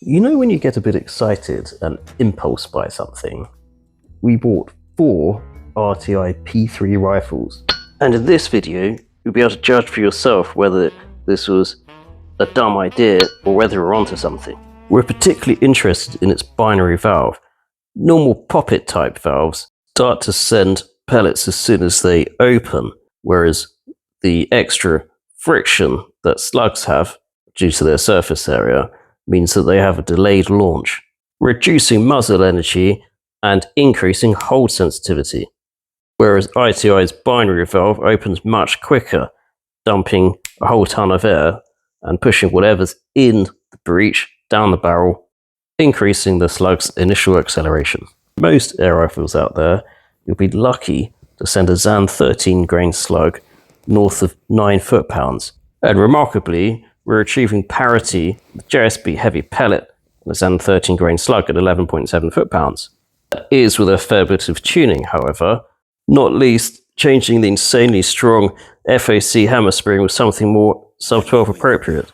You know when you get a bit excited and impulse buy something? We bought 4 RTI P3 rifles. And in this video, you'll be able to judge for yourself whether this was a dumb idea or whether we're onto something. We're particularly interested in its binary valve. Normal poppet type valves start to send pellets as soon as they open, whereas the extra friction that slugs have due to their surface area means that they have a delayed launch, reducing muzzle energy and increasing hold sensitivity. Whereas ITI's binary valve opens much quicker, dumping a whole ton of air and pushing whatever's in the breech down the barrel, increasing the slug's initial acceleration. Most air rifles out there, you'll be lucky to send a Zan 13 grain slug north of 9 foot-pounds. And remarkably, we're achieving parity with JSB Heavy Pellet and a Zan 13 grain slug at 11.7 foot-pounds. That is with a fair bit of tuning, however, not least changing the insanely strong FAC hammer spring with something more sub-12 appropriate.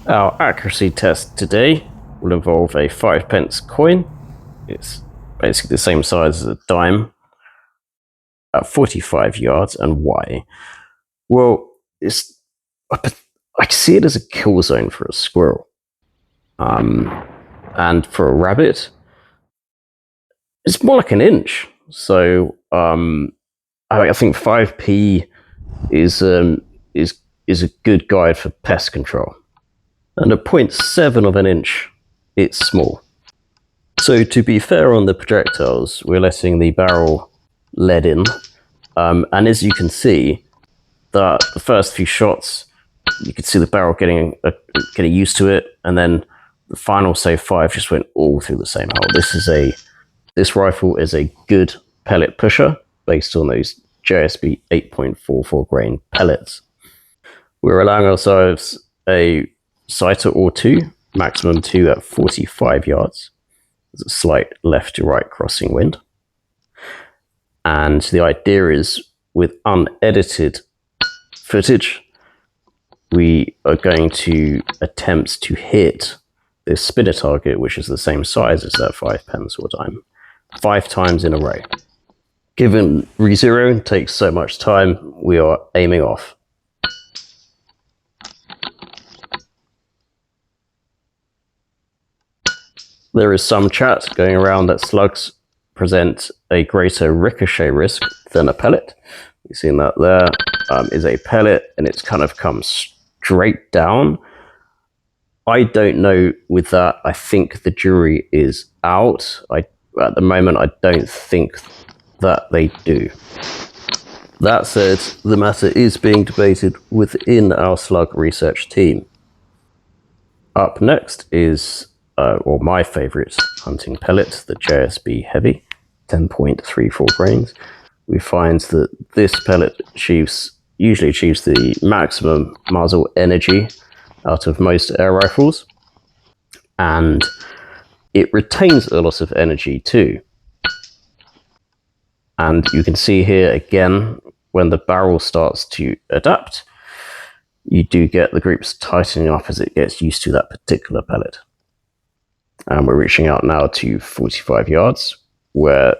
Our accuracy test today will involve a 5p coin. It's basically the same size as a dime, at 45 yards. And why? Well, I see it as a kill zone for a squirrel. And for a rabbit, it's more like an inch. So I think 5p is a good guide for pest control. And at 0.7 of an inch, it's small. So to be fair on the projectiles, we're letting the barrel lead in. And as you can see, the first few shots, you could see the barrel getting used to it, and then the final, say, 5 just went all through the same hole. This rifle is a good pellet pusher based on those JSB 8.44 grain pellets. We're allowing ourselves a sighter or 2, maximum 2 at 45 yards. There's a slight left to right crossing wind. And the idea is, with unedited footage, we are going to attempt to hit this spinner target, which is the same size as that 5p or dime, 5 times in a row. Given re-zeroing takes so much time, we are aiming off. There is some chat going around that slugs present a greater ricochet risk than a pellet. You've seen that there is a pellet, and it's kind of come straight down. I don't know with that. I think the jury is out. At the moment, I don't think that they do. That said, the matter is being debated within our slug research team. Up next is my favourite hunting pellet, the JSB Heavy, 10.34 grains. We find that this pellet usually achieves the maximum muzzle energy out of most air rifles, and it retains a lot of energy too. And you can see here again, when the barrel starts to adapt, you do get the groups tightening up as it gets used to that particular pellet. And we're reaching out now to 45 yards, where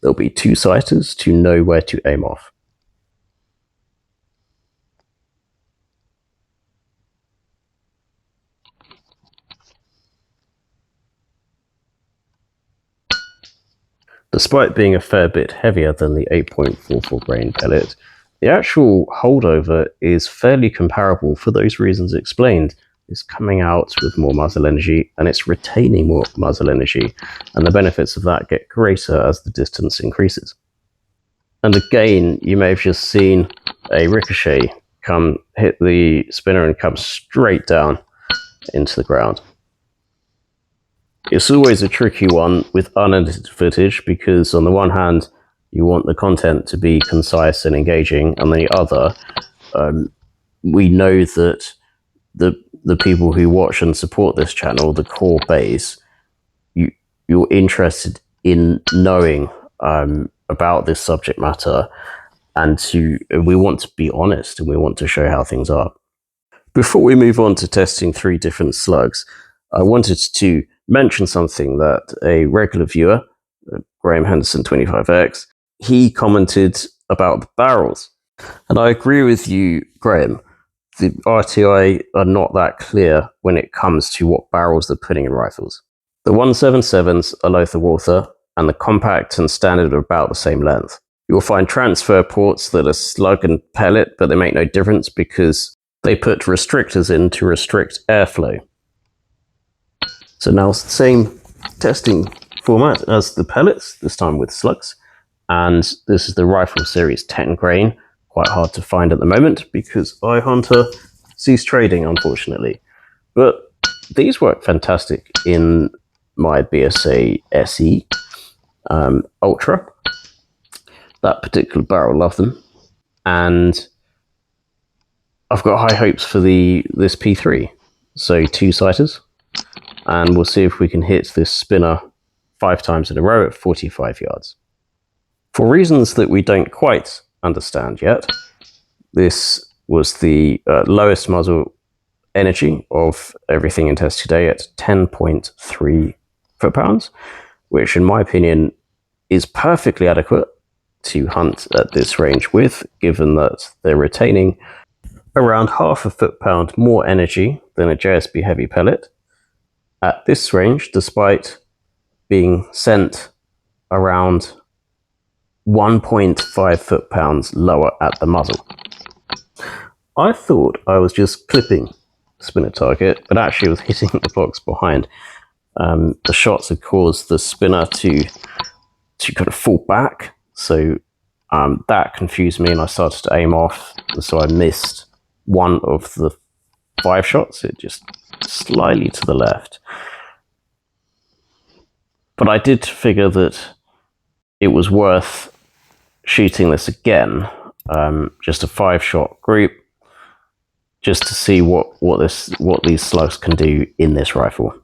there'll be 2 sighters to know where to aim off. Despite being a fair bit heavier than the 8.44 grain pellet, the actual holdover is fairly comparable for those reasons explained. It's coming out with more muzzle energy, and it's retaining more muzzle energy, and the benefits of that get greater as the distance increases. And again, you may have just seen a ricochet hit the spinner and come straight down into the ground. It's always a tricky one with unedited footage, because on the one hand, you want the content to be concise and engaging, and on the other, we know that the people who watch and support this channel, the core base, you're interested in knowing about this subject matter, and we want to be honest, and we want to show how things are. Before we move on to testing 3 different slugs, I wanted to mention something that a regular viewer, Graham Henderson 25X, he commented about the barrels. And I agree with you, Graham. The RTI are not that clear when it comes to what barrels they're putting in rifles. The 177s are Lothar Walther, and the compact and standard are about the same length. You'll find transfer ports that are slug and pellet, but they make no difference because they put restrictors in to restrict airflow. So now it's the same testing format as the pellets, this time with slugs. And this is the rifle series 10 grain. Quite hard to find at the moment because iHunter ceased trading, unfortunately. But these work fantastic in my BSA SE Ultra. That particular barrel, love them. And I've got high hopes for this P3. So 2-sighters. And we'll see if we can hit this spinner 5 times in a row at 45 yards. For reasons that we don't quite understand yet, this was the lowest muzzle energy of everything in test today at 10.3 foot-pounds, which in my opinion is perfectly adequate to hunt at this range with, given that they're retaining around half a foot-pound more energy than a JSB Heavy pellet at this range, despite being sent around 1.5 foot-pounds lower at the muzzle. I thought I was just clipping the spinner target, but actually I was hitting the box behind. The shots had caused the spinner to kind of fall back, so that confused me and I started to aim off, and so I missed one of the 5 shots. It just slightly to the left. But I did figure that it was worth shooting this again, just a 5-shot group, just to see what these slugs can do in this rifle.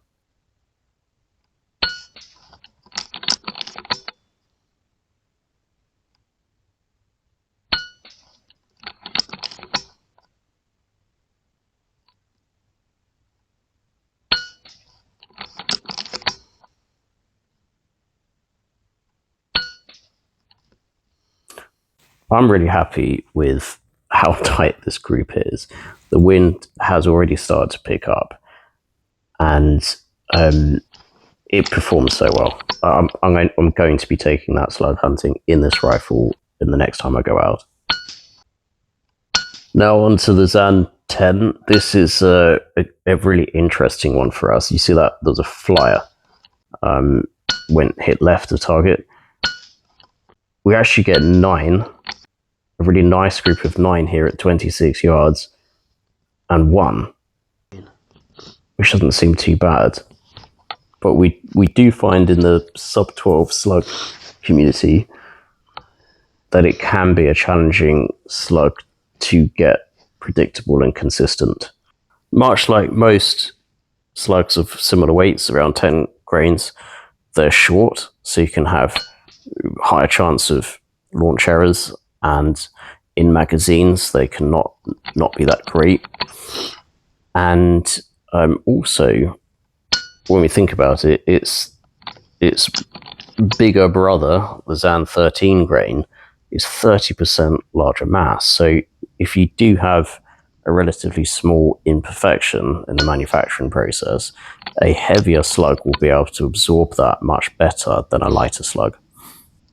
I'm really happy with how tight this group is. The wind has already started to pick up, and it performs so well. I'm going to be taking that slug hunting in this rifle in the next time I go out. Now on to the Zan 10. This is a really interesting one for us. You see that there's a flyer went hit left of target. We actually get 9. A really nice group of 9 here at 26 yards, and 1, which doesn't seem too bad. But we do find in the sub-12 slug community that it can be a challenging slug to get predictable and consistent. Much like most slugs of similar weights, around 10 grains, they're short, so you can have higher chance of launch errors, and in magazines they can not be that great. And also, when we think about it, its bigger brother, the Zan 13 grain, is 30% larger mass. So if you do have a relatively small imperfection in the manufacturing process, a heavier slug will be able to absorb that much better than a lighter slug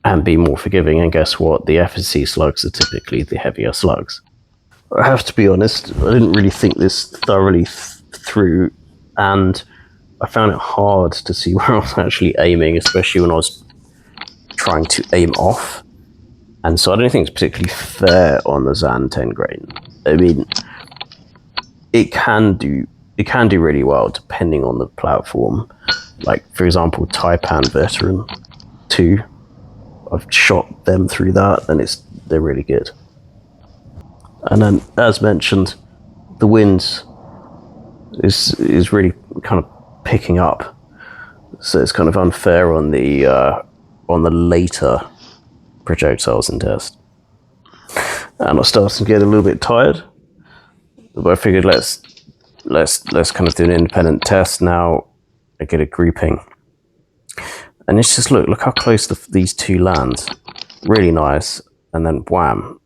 and be more forgiving. And guess what? The FSC slugs are typically the heavier slugs. I have to be honest, I didn't really think this thoroughly through, and I found it hard to see where I was actually aiming, especially when I was trying to aim off. And so I don't think it's particularly fair on the Zan 10 grain. I mean, it can do really well depending on the platform. Like, for example, Taipan Veteran 2. I've shot them through that, and they're really good. And then, as mentioned, the wind is really kind of picking up, so it's kind of unfair on the later projectiles in test. And I'm starting to get a little bit tired. But I figured let's kind of do an independent test now and get a grouping. And it's just look how close these two land. Really nice. And then wham,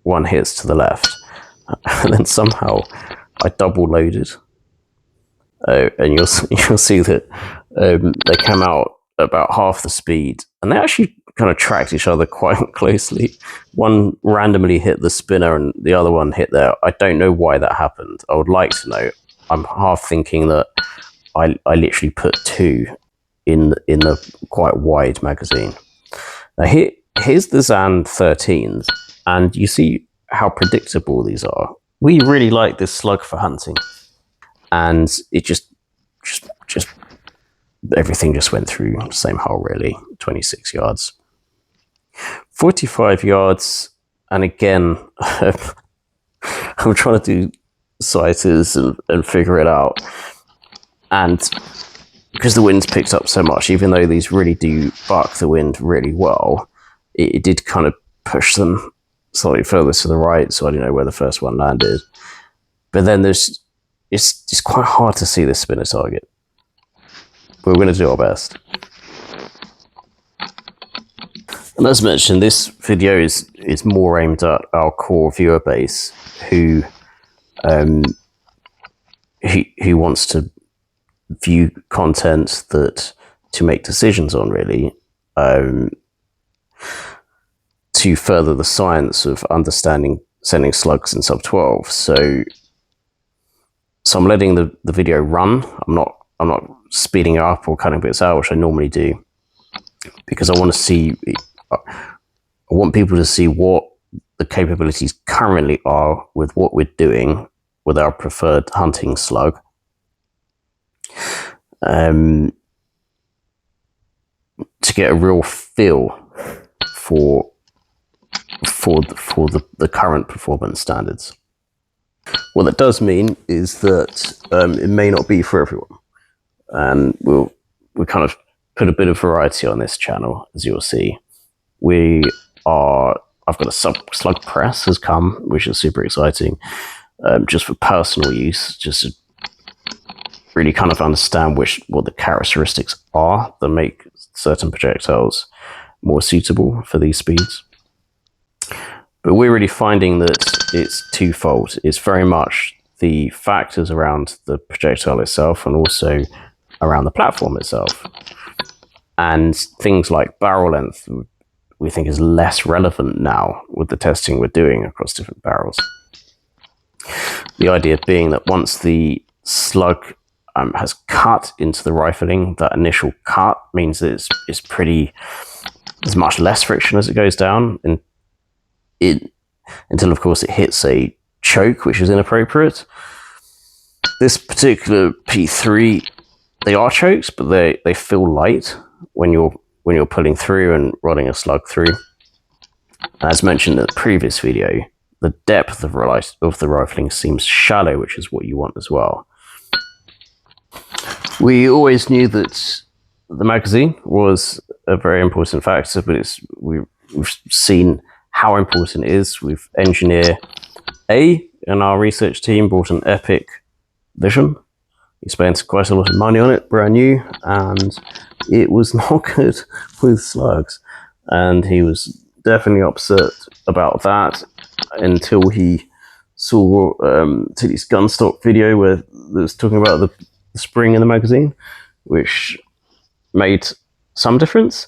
one hits to the left. And then somehow I double loaded. And you'll see that they came out about half the speed, and they actually kind of tracked each other quite closely. One randomly hit the spinner, and the other one hit there. I don't know why that happened. I would like to know. I'm half thinking that I literally put two in the quite wide magazine. Now here's the Zan 13s, and you see how predictable these are. We really like this slug for hunting. And it just everything just went through the same hole, really. 26 yards, 45 yards, and again, I'm trying to do sighters and figure it out. And because the wind's picked up so much, even though these really do buck the wind really well, it did kind of push them slightly further to the right, so I don't know where the first one landed. But then it's quite hard to see this spinner target. But we're going to do our best. And as mentioned, this video is more aimed at our core viewer base who wants to view content to make decisions on, really, to further the science of understanding sending slugs in sub 12. So I'm letting the video run. I'm not speeding it up or cutting bits out, which I normally do, because I want people to see what the capabilities currently are with what we're doing with our preferred hunting slug. To get a real feel for the current performance standards. What that does mean is that it may not be for everyone, and we'll kind of put a bit of variety on this channel, as you'll see. I've got a slug press has come, which is super exciting, just for personal use, just to really kind of understand what the characteristics are that make certain projectiles more suitable for these speeds. But we're really finding that it's twofold. It's very much the factors around the projectile itself and also around the platform itself. And things like barrel length, we think, is less relevant now with the testing we're doing across different barrels. The idea being that once the slug has cut into the rifling, that initial cut means that there's much less friction as it goes down, and until of course it hits a choke, which is inappropriate. This particular P3, they are chokes, but they feel light when you're pulling through and running a slug through. As mentioned in the previous video, the depth of the rifling seems shallow, which is what you want as well. We always knew that the magazine was a very important factor, but we've seen how important it is. We've engineer A in our research team bought an Epic Vision. He spent quite a lot of money on it, brand new, and it was not good with slugs. And he was definitely upset about that until he saw Tilly's Gunstock video where it was talking about the spring in the magazine, which made some difference.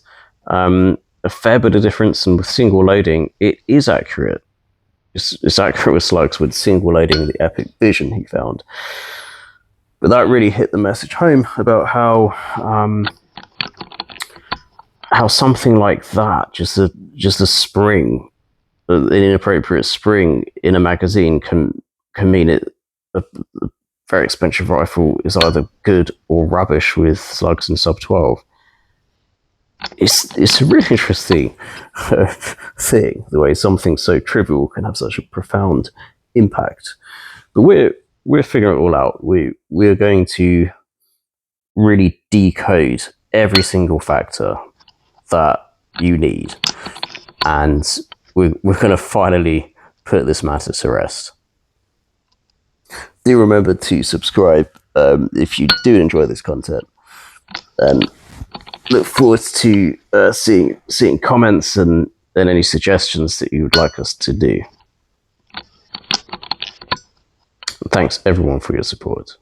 A fair bit of difference, and with single loading, it is accurate. It's accurate with slugs with single loading the Epic Vision he found. But that really hit the message home about how something like that, just a spring, an inappropriate spring in a magazine can mean a very expensive rifle is either good or rubbish with slugs in sub 12. It's a really interesting thing, the way something so trivial can have such a profound impact. But we're figuring it all out. We're going to really decode every single factor that you need, and we're going to finally put this matter to rest. do remember to subscribe if you do enjoy this content, and look forward to seeing comments and any suggestions that you would like us to do. Thanks everyone for your support.